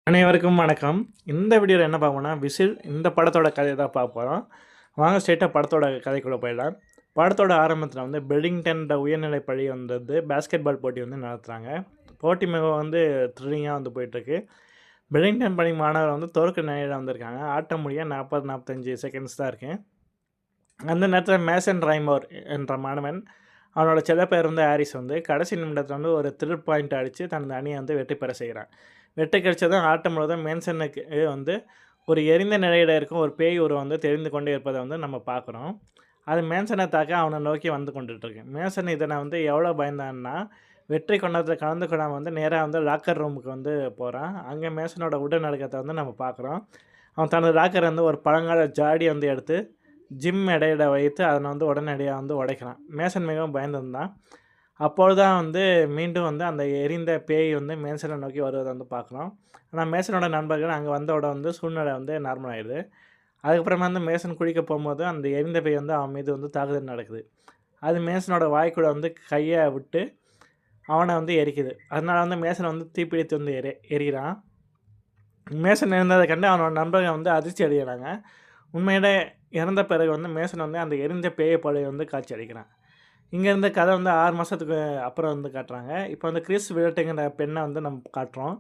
அனைவருக்கும் வணக்கம். இந்த வீடியோல என்ன பார்ப்போம்னா, விசில் இந்த படத்தோட கதைய தான் பார்க்க போறோம். வாங்க ஸ்ட்ரெயிட்டா படத்தோட கதைக்குள்ள போயிடலாம். படத்தோட ஆரம்பத்தில பெடிங்டன்ற உயர்நிலைப் பள்ளி பாஸ்கெட் பால் போட்டி நடத்துறாங்க. போட்டி மிகவும் த்ரில்லிங்கா போயிட்டுருக்கு. பெடிங்டன் பள்ளி மாணவர் துவக்க நிலையில வந்திருக்காங்க. ஆட்டம் முடிய 40, 45 செகண்ட்ஸ் தான் இருக்கு. அந்த நேரத்தில மேசன் ரைமோர் என்ற மாணவன், அவனோட செல்ல பெயர் ஹாரிஸ் கடைசி நிமிடத்தில ஒரு த்ரில் பாயிண்ட் அடிச்சு தனது அணிய வெற்றி பெற செய்றான். வெற்றி கிடைச்சதும் ஆட்டம் முழுவதும் மேன்சனுக்கு ஒரு எரிந்த நிலையில இருக்கும் ஒரு பேய் உருவம் தெரிந்து கொண்டே இருப்பதை நம்ம பார்க்குறோம். அது மேன்சனை தாக்க அவனை நோக்கி வந்து கொண்டுட்டுருக்கு. மேன்சன் இதனை எவ்வளோ பயந்தான்னா, வெற்றி கொண்டாட்டத்துல கலந்து கொள்ளாம நேரா லாக்கர் ரூமுக்கு போறான். அங்கே மேன்சனோட உடல் நடுக்கத்தை நம்ம பார்க்குறோம். அவன் தனது லாக்கர் ஒரு பழங்கால ஜாடி எடுத்து ஜிம் எடையில வைத்து அதனை உடனடியா உடைக்கிறான். மேசன் மிகவும் பயந்திருந்தான். அப்பொழுது தான் மீண்டும் அந்த எரிந்த பேய் மேசனை நோக்கி வருவதை பார்க்குறோம். ஆனா மேசனோட நண்பர்கள் அங்கே வந்தோட சூழ்நிலை நார்மல் ஆயிடுது. அதுக்கப்புறமா மேசன் குளிக்க போகும்போது அந்த எரிந்த பேய் அவன் மீது தாக்குதல் நடக்குது. அது மேசனோட வாய்க்குள்ள கையை விட்டு அவனை எரிக்குது. அதனால மேசன் தீப்பிடித்து எரிகிறான். மேசன் இருந்ததை கண்டு அவனோட நண்பர்கள் அதிர்ச்சி அடைகிறாங்க. உண்மையிலே இறந்த பிறகு மேசன் அந்த எரிந்த பேயை போல காட்சி அளிக்கிறான். இங்கேருந்து கதை 6 மாதத்துக்கு அப்புறம் காட்டுறாங்க. இப்போ கிறிஸ் வில்லட்டுங்கிற பெண்ணை நம்ம காட்டுறோம்.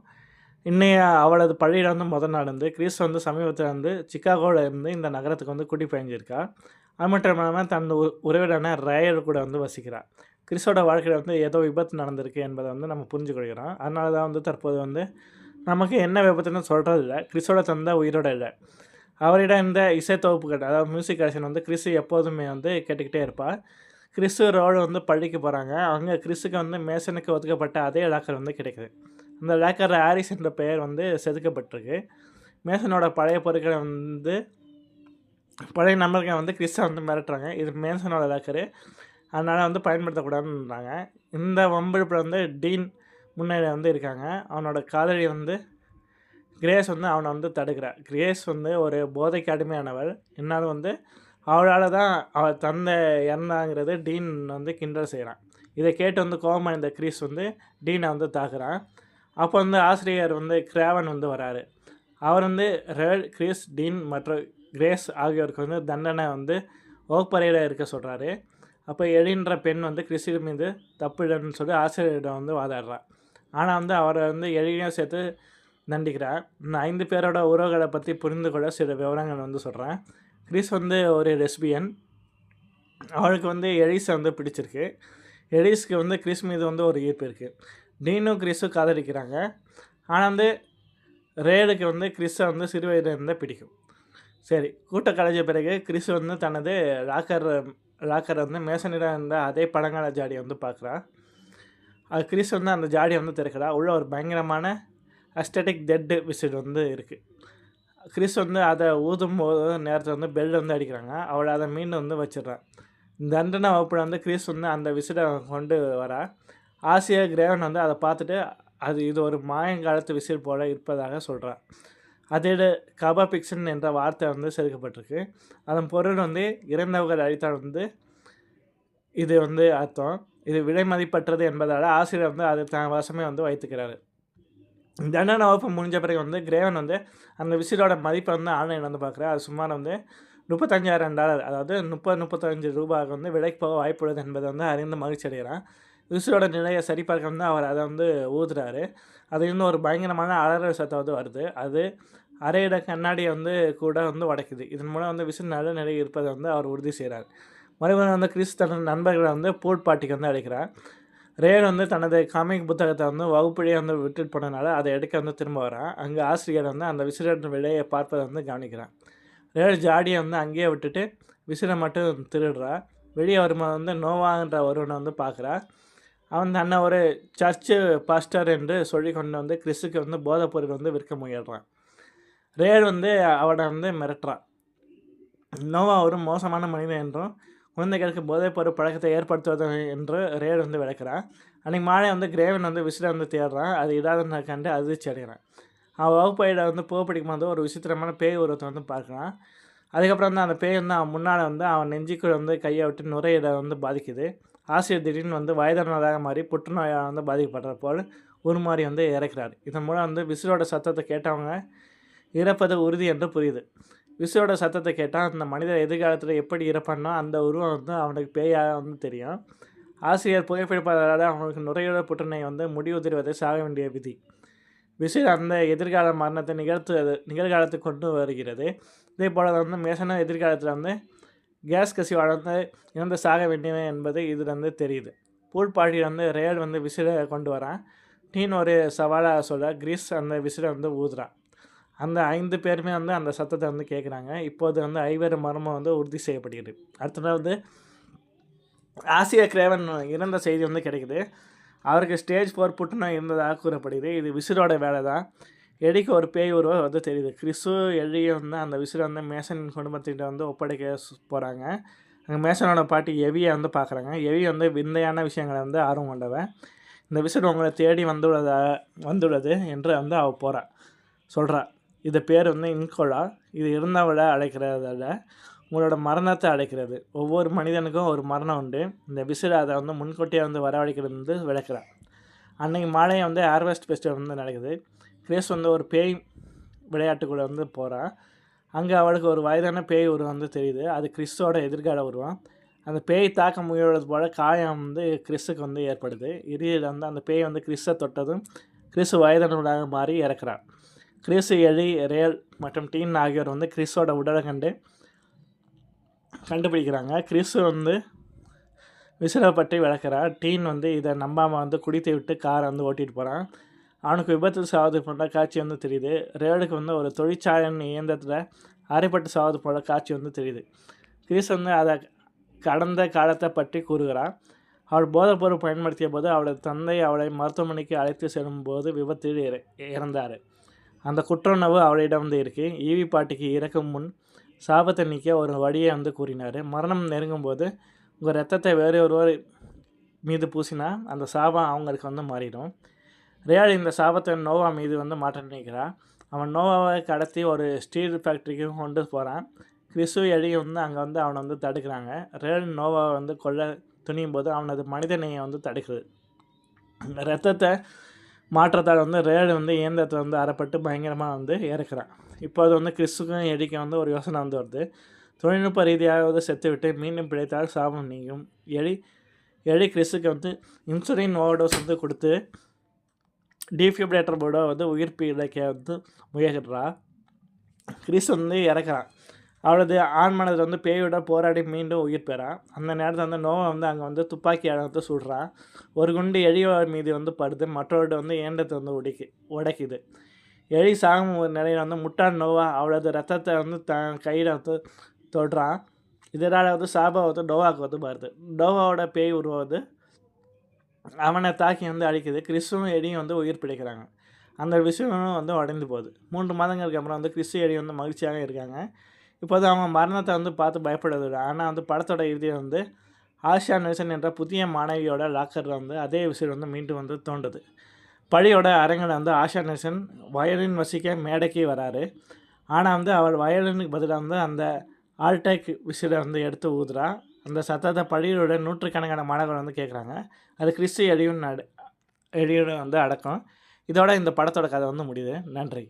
இன்னைய அவளது பள்ளியில் முதல் நாள் கிறிஸ் சமீபத்தில் சிக்காகோவில் இருந்து இந்த நகரத்துக்கு குடி பெயர்ந்திருக்கா. அது மட்டும் இல்லாமல் தன் உறவினரான ரயர் கூட வசிக்கிறாள். கிறிஸோட வாழ்க்கையில் ஏதோ விபத்து நடந்திருக்கு என்பதை நம்ம புரிஞ்சுக்கொள்கிறோம். அதனால தான் தற்போது நமக்கு என்ன விபத்துன்னு சொல்கிறது இல்லை. கிறிஸோட தந்தை உயிரோட இல்லை. அவரிடம் இந்த இசை தொகுப்புகள், அதாவது மியூசிக் கலெக்ஷன் கிறிஸ் எப்போதுமே கேட்டுக்கிட்டே இருப்பாள். கிறிஸு ரோடு பள்ளிக்கு போகிறாங்க. அங்கே கிறிஸுக்கு மேசனுக்கு ஒதுக்கப்பட்ட அதே லாக்கர் கிடைக்குது. அந்த லாக்கரில் ஹாரிஸ் என்ற பெயர் செதுக்கப்பட்டிருக்கு. மேசனோட பழைய பொருட்களை பழைய நம்பர்கள் கிறிஸை மிரட்டுறாங்க. இது மேசனோட லாக்கரு, அதனால் பயன்படுத்தக்கூடாதுன்றாங்க. இந்த வம்பிழுப்பில் டீன் முன்னாடி இருக்காங்க. அவனோட காதலி கிரேஸ் அவனை தடுக்கிறாள். கிரேஸ் ஒரு போதைக்கு அடிமையானவள். என்னாலும் அவளால் தான் அவள் தந்தை இறந்தாங்கிறது டீன் கிண்டல் செய்கிறான். இதை கேட்டு கோபமாக இந்த கிறிஸ் டீனை தாக்குறான். அப்போ ஆசிரியர் கிராவன் வராரு. அவர் ரெட், கிறிஸ், டீன் மற்றும் கிரேஸ் ஆகியோருக்கு தண்டனை வகுப்பறையில் இருக்க சொல்கிறாரு. அப்போ எழின்ற பெண் கிறிஸ் மீது தப்பு இல்லைன்னு சொல்லி ஆசிரியரிடம் வாதாடுறான். ஆனால் அவரை எழிலையும் சேர்த்து தண்டிக்கிறார். இந்த 5 பேரோட உறவுகளை பற்றி புரிந்து கொள்ள சில விவரங்கள் சொல்கிறேன். கிறிஸ் ஒரு லெஸ்பியன். அவளுக்கு எலிஸை பிடிச்சிருக்கு. எலிஸ்க்கு கிறிஸ் மீது ஒரு ஈர்ப்பு இருக்குது. டீனும் கிறிஸும் காதலிக்கிறாங்க. ஆனால் ரேடுக்கு கிறிஸை சிறு வயதிலிருந்தே பிடிக்கும். சரி, கூட்டம் கலைஞ்ச பிறகு கிறிஸ் தனது லாக்கர் மேசனிடம் இருந்த அதே பழங்கால ஜாடியை பார்க்குறா. அது கிறிஸ் அந்த ஜாடியை திறக்கிறா. உள்ள ஒரு பயங்கரமான அஸ்டெட்டிக் டெட் விசிட் இருக்குது. கிறிஸ் அதை ஊதும் போது நேரத்தில் பெல் அடிக்கிறாங்க. அவளை அதை மீண்டும் வச்சிடுறான். தண்டனை வகுப்பில் கிறிஸ் அந்த விசிட்டை கொண்டு வரா. ஆசிரியர் கிரேவன் அதை பார்த்துட்டு இது ஒரு மாயங்காலத்து விசில் போல இருப்பதாக சொல்கிறான். அதில் கபா பிக்சன் என்ற வார்த்தை செதுக்கப்பட்டிருக்கு. அதன் பொருள் இறந்தவர்கள் அழித்தால் இது அர்த்தம். இது விலை மதிப்பற்றது என்பதால் ஆசிரியர் அதை தன் வசமே வைத்துக்கிறாரு. தண்டனை வகுப்பு முடிஞ்ச பிறகு கிரேவன் அந்த விசிலோட மதிப்பை ஆன்லைன் பார்க்குறேன். அது சுமார் $35,000, அதாவது 30-35 ரூபாய்க்கு விலைக்கு போக வாய்ப்புள்ளது என்பதை அறிந்து மகிழ்ச்சி அடைகிறான். விசிலோட நிலையை சரிபார்க்க அவர் அதை ஊதுறாரு. அது ஒரு பயங்கரமான அலறல் சத்தம் வருது. அது அறையிட கண்ணாடியை கூட உடைக்குது. இதன் மூலம் விசில் நல்ல நிலையில் இருப்பதை அவர் உறுதி செய்கிறார். மறுபடியும் கிறிஸ் தனது நண்பர்களை பூல் பாட்டிக்கு அழைக்கிறார். ரேன் தனது காமிக் புத்தகத்தை வகுப்பிலேயே விட்டுட்டு போனதுனால அதை எடுக்க திரும்ப வரான். அங்கே ஆசிரியர் அந்த விசிலோட விலையை பார்ப்பதை கவனிக்கிறான். ரேன் ஜாடியை அங்கேயே விட்டுட்டு விசிலை மட்டும் திருடுறா. வெளியே வரும்போது நோவான்ற ஒருவனை பார்க்குறா. அவன் தன்னை ஒரு சர்ச்சு பாஸ்டர் என்று சொல்லி கொண்டு கிறிஸுக்கு போதைப் பொருள் விற்க முயல்றான். ரேன் அவனை மிரட்டுறான். நோவா ஒரு மோசமான மனிதன் என்றும் குழந்தைகளுக்கு போதைப்பொருள் பழக்கத்தை ஏற்படுத்துவது என்று ரேட் விளக்குறான். அன்றைக்கி மாலை கிரேவன் விசிலை தேடுறான். அது இடாத கண்டு அதிர்ச்சி அடைகிறான். அவன் வகுப்பையில் புகைப்பிடிக்கும் போது ஒரு விசித்திரமான பேய் உருவத்தை பார்க்குறான். அதுக்கப்புறம் அந்த பேய் அவன் முன்னால் அவன் நெஞ்சுக்குள் கையை விட்டு நுரையீரலை பாதிக்குது. ஆசிரியர் திடீர்னு வயதானதாக மாதிரி புற்றுநோயால் பாதிக்கப்படுற போல் உருமாறி வந்து இறக்குறாரு. இதன் மூலம் வந்து விசிலோட சத்தத்தை கேட்டவங்க இறப்பது உறுதி என்று புரியுது. விசிலோட சத்தத்தை கேட்டால் அந்த மனிதர் எதிர்காலத்தில் எப்படி இறப்பான்னா அந்த உருவம் வந்து அவனுக்கு பேயாக வந்து தெரியும். ஆசிரியர் புகைப்பிடிப்பதால் அவனுக்கு நுரையீரல் புற்றுநோய் வந்து முடிவுதிருவதை சாக வேண்டிய விதி. விசில் அந்த எதிர்கால மரணத்தை நிகழ்காலத்துக்கு கொண்டு வருகிறது. இதே போல் வந்து மேசனும் எதிர்காலத்தில் வந்து கேஸ் கசிவால் வந்து இறந்து சாக வேண்டியவன் என்பது இதில் வந்து தெரியுது. பூல் பாட்டியில் வந்து ரேல் வந்து விசிலை கொண்டு வரான். டீன் ஒரு சவாலாக சொல்ல கிரீஸ் அந்த விசிலை வந்து ஊதுறான். அந்த 5 பேருமே வந்து அந்த சத்தத்தை வந்து கேட்குறாங்க. இப்போது வந்து 5 மர்மம் வந்து உறுதி செய்யப்படுகிறது. அடுத்தது வந்து ஆசியா கிரேவன் இறந்த செய்தி வந்து கிடைக்குது. அவருக்கு ஸ்டேஜ் 4 புற்றுநோய் இருந்ததாக கூறப்படுது. இது விசிலோட வேலை தான். எடிக்கு ஒரு பேய் உருவம் வந்து தெரியுது. கிறிஸு எலியும் வந்து அந்த விசிலை வந்து மேசன் குடும்பத்திட்ட வந்து ஒப்படைக்க போகிறாங்க. அங்கே மேசனோட பாட்டி எவியை வந்து பார்க்குறாங்க. எவி வந்து விந்தையான விஷயங்களை வந்து ஆர்வம் கொண்டவன். இந்த விசில் உங்களை தேடி வந்துள்ளது என்று வந்து அவள் சொல்கிறா. இது பேர் வந்து இன்கோலா. இது இருந்தவளை அழைக்கிறதில்ல, உங்களோட மரணத்தை அழைக்கிறது. ஒவ்வொரு மனிதனுக்கும் ஒரு மரணம் உண்டு. இந்த விசில் அதை வந்து முன்கூட்டியே வந்து வரவழைக்கிறது வந்து விளக்குறான். அன்றைக்கி மாலையை வந்து ஹார்வெஸ்ட் ஃபெஸ்டிவல் வந்து நடக்குது. கிரேஸ் வந்து ஒரு பேய் விளையாட்டுக்குள்ளே வந்து போகிறான். அங்கே அவளுக்கு ஒரு வயதான பேய் உருவம் வந்து தெரியுது. அது கிறிஸோட எதிர்கால உருவம். அந்த பேய் தாக்க முயல்வது போல் காயம் வந்து கிறிஸுக்கு வந்து ஏற்படுது. இறுதியில் வந்து அந்த பேய் வந்து கிறிஸை தொட்டதும் கிறிஸ் வயதானவளாக மாறி இறக்குறான். கிறிஸ், எலி, ரேல் மற்றும் டீன் ஆகியோர் வந்து கிறிஸோட உடலை கண்டுபிடிக்கிறாங்க. கிறிஸ் வந்து விசிலை பற்றி விளக்குறான். டீன் வந்து இதை நம்பாமல் வந்து குடித்து விட்டு காரை வந்து ஓட்டிகிட்டு போகிறான். அவனுக்கு விபத்து சாவது போன்ற காட்சி வந்து தெரியுது. ரேலுக்கு வந்து ஒரு தொழிற்சாலையின் இயந்திரத்தில் அரைப்பட்டு சாவது போல காட்சி வந்து தெரியுது. கிறிஸ் வந்து அதை கடந்த காலத்தை பற்றி கூறுகிறான். அவள் போதைப்பொருள் பயன்படுத்திய போது அவளது தந்தை அவளை மருத்துவமனைக்கு அழைத்து செல்லும்போது விபத்தில் இறந்தார். அந்த குற்றுணர்வு அவளிடம் வந்து இருக்குது. ஈவி பாட்டிக்கு இறக்கும் முன் சாபத்தை நீக்க ஒரு வழியை வந்து கூறினார். மரணம் நெருங்கும்போது உங்கள் ரத்தத்தை வேறு ஒருவர் மீது பூசினா அந்த சாபம் அவங்களுக்கு வந்து மாறிடும். ரேல் இந்த சாபத்தை நோவா மீது வந்து மாற்ற நினைக்கிறான். அவன் நோவாவை கடத்தி ஒரு ஸ்டீல் ஃபேக்ட்ரிக்கு கொண்டு போகிறான். கிறிஸு, எலியும் வந்து அங்கே வந்து அவனை வந்து தடுக்கிறாங்க. ரேல் நோவாவை வந்து கொல்ல துணியும் போது அவனது மனிதனையை வந்து தடுக்குது. ரத்தத்தை மாற்றத்தால் வந்து ரேல் வந்து இயந்திரத்தை வந்து அறப்பட்டு பயங்கரமாக வந்து இறக்குறான். இப்போ அது வந்து கிறிஸுக்கும் எலிக்கும் வந்து ஒரு யோசனை வந்து வருது. தொழில்நுட்ப ரீதியாக செத்து விட்டு மீண்டும் பிழைத்தால் சாபம் நீங்கும். எலி கிறிஸுக்கு வந்து இன்சுலின் ஓவர்டோஸ் வந்து கொடுத்து டீஃபிபிரேட்டர் போர்டை வந்து உயிர் பிழைக்க வந்து முயல்கிறா. கிறிஸ் வந்து இறக்குறான். அவளது ஆண்மனதில் வந்து பேயோட போராடி மீண்டும் உயிர் பெறான். அந்த நேரத்தில் வந்து நோவா வந்து அங்கே வந்து துப்பாக்கியால் வந்து சுடுறான். ஒரு குண்டு எலியோட மீது வந்து படுது, மற்றவர்கிட்ட வந்து ஏண்டத்தை வந்து உடைக்குது. எலி சாகும் ஒரு நிலையில் வந்து முட்டாள் நோவா அவளது ரத்தத்தை வந்து கையில் வந்து தொடுறான். இதனால் வந்து சாபம் வந்து நோவாவுக்கு வந்து வருது. நோவாவோட பேய் உருவம் வந்து அவனை தாக்கி வந்து அழிக்குது. கிறிஸும் எலியும் வந்து உயிர் பிழைக்கிறாங்க. அந்த விஷயம் வந்து உடைந்து போகுது. 3 மாதங்களுக்கு அப்புறம் வந்து கிறிஸு, எலி வந்து மகிழ்ச்சியாக இருக்காங்க. இப்போது அவங்க மரணத்தை வந்து பார்த்து பயப்படுவதில்லை. ஆனால் வந்து படத்தோட இறுதியில் வந்து ஆஷா நெல்சன் என்ற புதிய மாணவியோட லாக்கரில் வந்து அதே விஷயம் வந்து மீண்டும் வந்து தோன்றுது. பள்ளியோட அரங்கில் வந்து ஆஷா நெல்சன் வயலின் வசிக்க மேடைக்கு வராரு. ஆனால் வந்து அவள் வயலினுக்கு பதிலாக வந்து அந்த ஆல்டெக் விசிலை வந்து எடுத்து ஊதுறா. அந்த சத்தத்தை பள்ளியோட நூற்றுக்கணக்கான மாணவர்கள் வந்து கேட்குறாங்க. அது கிறிஸு, எலியும் வந்து அடக்கம். இதோட இந்த படத்தோட கதை வந்து முடியுது. நன்றி.